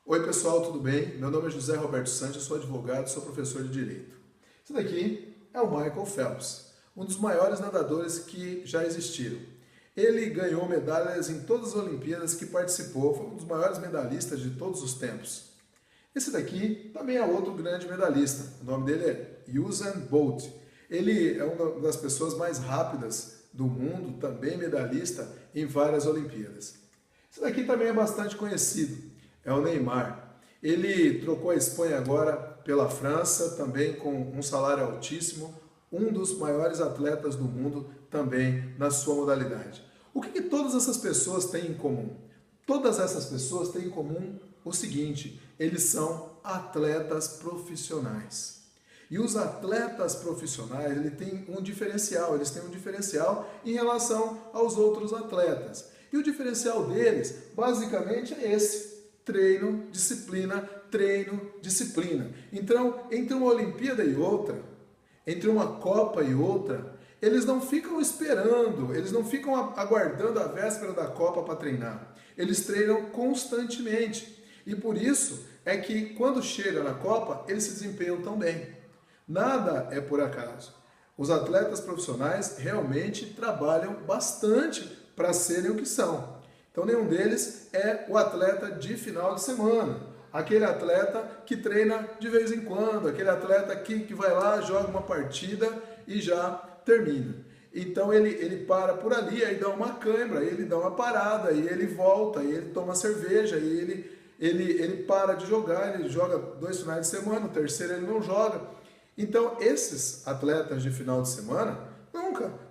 Oi pessoal, tudo bem? Meu nome é José Roberto Santos, eu sou advogado, sou professor de Direito. Esse daqui é o Michael Phelps, um dos maiores nadadores que já existiram. Ele ganhou medalhas em todas as Olimpíadas que participou, foi um dos maiores medalhistas de todos os tempos. Esse daqui também é outro grande medalhista, o nome dele é Usain Bolt. Ele é uma das pessoas mais rápidas do mundo, também medalhista em várias Olimpíadas. Esse daqui também é bastante conhecido, é o Neymar. Ele trocou a Espanha agora pela França, também com um salário altíssimo, um dos maiores atletas do mundo também na sua modalidade. O que todas essas pessoas têm em comum? Todas essas pessoas têm em comum o seguinte: eles são atletas profissionais. E os atletas profissionais, eles têm um diferencial em relação aos outros atletas. E o diferencial deles, basicamente, é esse: treino, disciplina, treino, disciplina. Então, entre uma Olimpíada e outra, entre uma Copa e outra, eles não ficam esperando, eles não ficam aguardando a véspera da Copa para treinar. Eles treinam constantemente. E por isso é que quando chega na Copa, eles se desempenham tão bem. Nada é por acaso. Os atletas profissionais realmente trabalham bastante para serem o que são. Então nenhum deles é o atleta de final de semana. Aquele atleta que treina de vez em quando, aquele atleta que vai lá, joga uma partida e já termina. Então ele para por ali, aí dá uma cãibra, aí ele dá uma parada, aí ele volta, aí ele toma cerveja, aí ele para de jogar, ele joga 2 finais de semana, o terceiro ele não joga. Então esses atletas de final de semana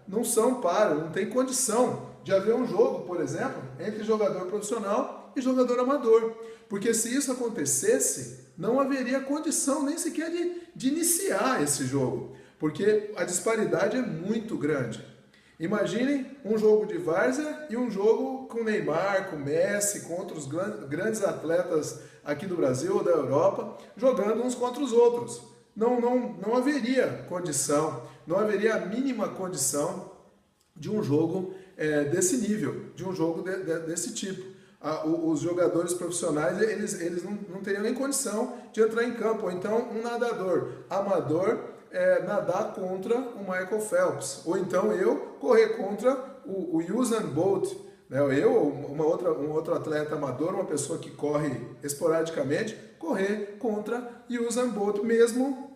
não são paros, não tem condição de haver um jogo, por exemplo, entre jogador profissional e jogador amador. Porque se isso acontecesse, não haveria condição nem sequer de iniciar esse jogo. Porque a disparidade é muito grande. Imaginem um jogo de várzea e um jogo com Neymar, com Messi, com outros grandes atletas aqui do Brasil ou da Europa, jogando uns contra os outros. Não haveria condição, não haveria a mínima condição de um jogo desse nível, de um jogo desse tipo. Os jogadores profissionais, eles não teriam nem condição de entrar em campo. Ou então um nadador amador nadar contra o Michael Phelps. Ou então eu correr contra o Usain Bolt. Eu ou um outro atleta amador, uma pessoa que corre esporadicamente, correr contra o Usain Bolt, mesmo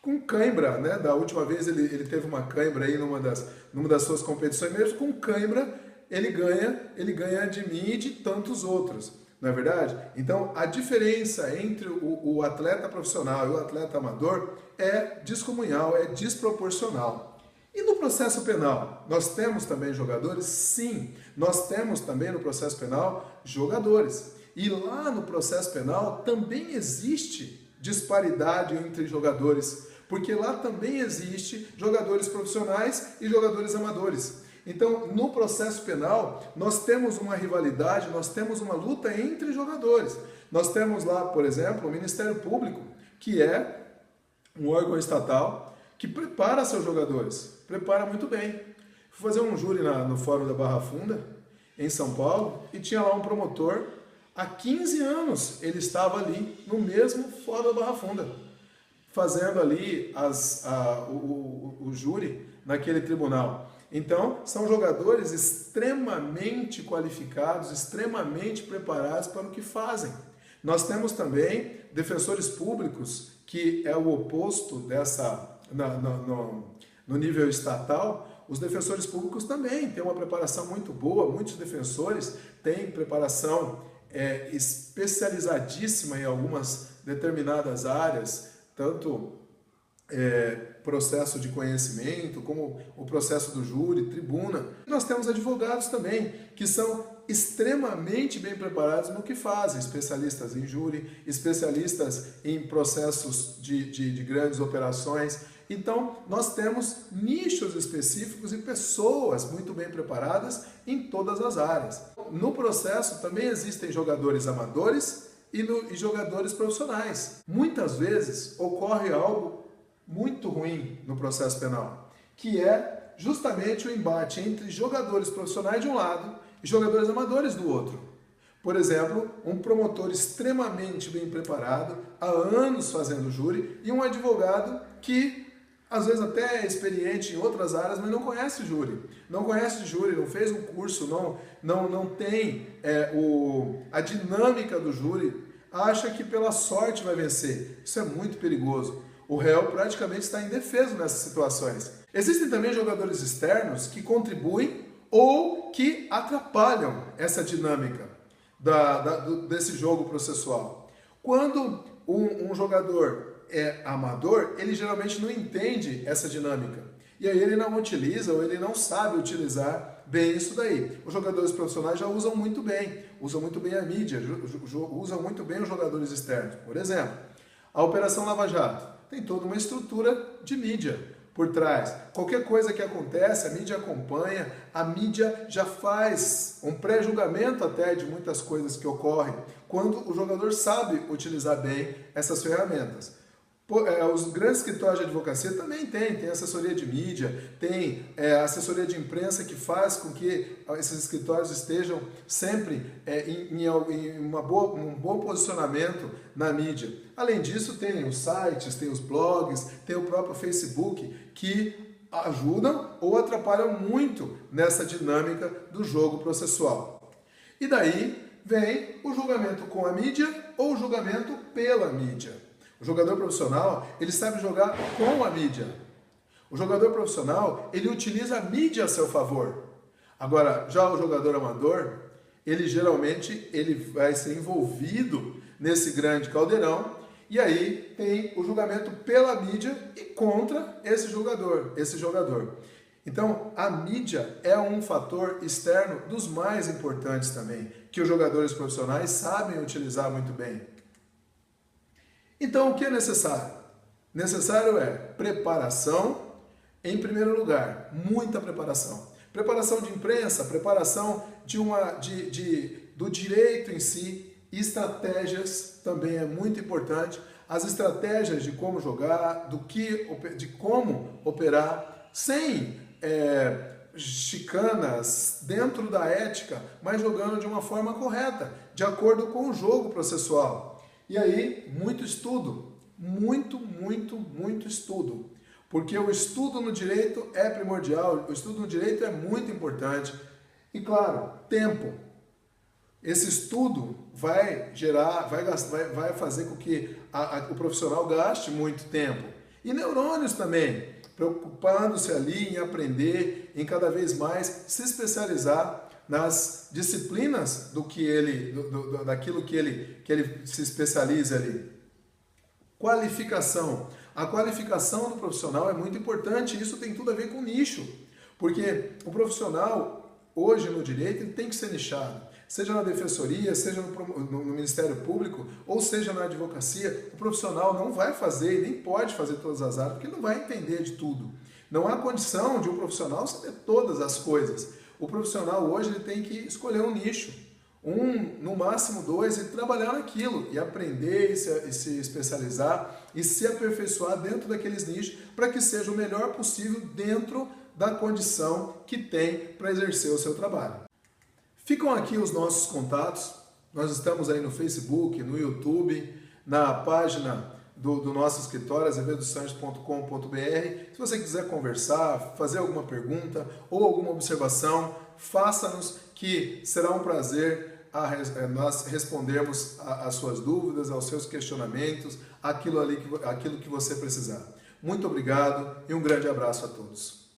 com cãibra, né? Da última vez ele teve uma cãibra aí numa das suas competições, mesmo com cãibra ele ganha de mim e de tantos outros, não é verdade? Então a diferença entre o atleta profissional e o atleta amador é descomunal, é desproporcional. E no processo penal, nós temos também jogadores? Sim, nós temos também no processo penal jogadores. E lá no processo penal também existe disparidade entre jogadores, porque lá também existe jogadores profissionais e jogadores amadores. Então, no processo penal, nós temos uma rivalidade, nós temos uma luta entre jogadores. Nós temos lá, por exemplo, o Ministério Público, que é um órgão estatal que prepara seus jogadores, prepara muito bem. Fui fazer um júri no Fórum da Barra Funda, em São Paulo, e tinha lá um promotor. Há 15 anos ele estava ali no mesmo Fórum da Barra Funda, fazendo ali o júri naquele tribunal. Então, são jogadores extremamente qualificados, extremamente preparados para o que fazem. Nós temos também defensores públicos, que é o oposto no nível estatal. Os defensores públicos também têm uma preparação muito boa, muitos defensores têm preparação especializadíssima em algumas determinadas áreas, tanto processo de conhecimento, como o processo do júri, tribuna. Nós temos advogados também, que são extremamente bem preparados no que fazem, especialistas em júri, especialistas em processos de grandes operações. Então, nós temos nichos específicos e pessoas muito bem preparadas em todas as áreas. No processo também existem jogadores amadores e jogadores profissionais. Muitas vezes ocorre algo muito ruim no processo penal, que é justamente o embate entre jogadores profissionais de um lado e jogadores amadores do outro. Por exemplo, um promotor extremamente bem preparado, há anos fazendo júri, e um advogado que às vezes até é experiente em outras áreas, mas não conhece júri. Não conhece júri, não fez um curso, não tem a dinâmica do júri, acha que pela sorte vai vencer. Isso é muito perigoso. O réu praticamente está indefeso nessas situações. Existem também jogadores externos que contribuem ou que atrapalham essa dinâmica desse jogo processual. Quando um jogador é amador, ele geralmente não entende essa dinâmica. E aí ele não utiliza ou ele não sabe utilizar bem isso daí. Os jogadores profissionais já usam muito bem a mídia, usam muito bem os jogadores externos. Por exemplo, a Operação Lava Jato tem toda uma estrutura de mídia por trás. Qualquer coisa que acontece, a mídia acompanha, a mídia já faz um pré-julgamento até de muitas coisas que ocorrem, quando o jogador sabe utilizar bem essas ferramentas. Os grandes escritórios de advocacia também tem assessoria de mídia, tem assessoria de imprensa que faz com que esses escritórios estejam sempre em um bom posicionamento na mídia. Além disso, tem os sites, tem os blogs, tem o próprio Facebook que ajudam ou atrapalham muito nessa dinâmica do jogo processual. E daí vem o julgamento com a mídia ou o julgamento pela mídia. O jogador profissional, ele sabe jogar com a mídia. O jogador profissional, ele utiliza a mídia a seu favor. Agora, já o jogador amador, ele geralmente vai ser envolvido nesse grande caldeirão e aí tem o julgamento pela mídia e contra esse jogador. Então, a mídia é um fator externo dos mais importantes também, que os jogadores profissionais sabem utilizar muito bem. Então, o que é necessário? Necessário é preparação, em primeiro lugar, muita preparação. Preparação de imprensa, preparação do direito em si, estratégias também é muito importante. As estratégias de como jogar, de como operar, sem chicanas, dentro da ética, mas jogando de uma forma correta, de acordo com o jogo processual. E aí, muito estudo, muito estudo, porque o estudo no direito é primordial, o estudo no direito é muito importante. E claro, tempo. Esse estudo vai fazer com que o profissional gaste muito tempo. E neurônios também, preocupando-se ali em aprender, em cada vez mais se especializar nas disciplinas daquilo que ele se especializa ali. Qualificação. A qualificação do profissional é muito importante, isso tem tudo a ver com nicho, porque o profissional, hoje no direito, ele tem que ser nichado, seja na defensoria, seja no Ministério Público, ou seja na advocacia. O profissional não vai fazer e nem pode fazer todas as áreas, porque ele não vai entender de tudo. Não há condição de um profissional saber todas as coisas. O profissional hoje ele tem que escolher um nicho, no máximo 2, e trabalhar naquilo, e aprender, e se especializar, e se aperfeiçoar dentro daqueles nichos, para que seja o melhor possível dentro da condição que tem para exercer o seu trabalho. Ficam aqui os nossos contatos, nós estamos aí no Facebook, no YouTube, na página do nosso escritório, azevedosanches.com.br. Se você quiser conversar, fazer alguma pergunta ou alguma observação, faça-nos, que será um prazer nós respondermos às suas dúvidas, aos seus questionamentos, aquilo que você precisar. Muito obrigado e um grande abraço a todos.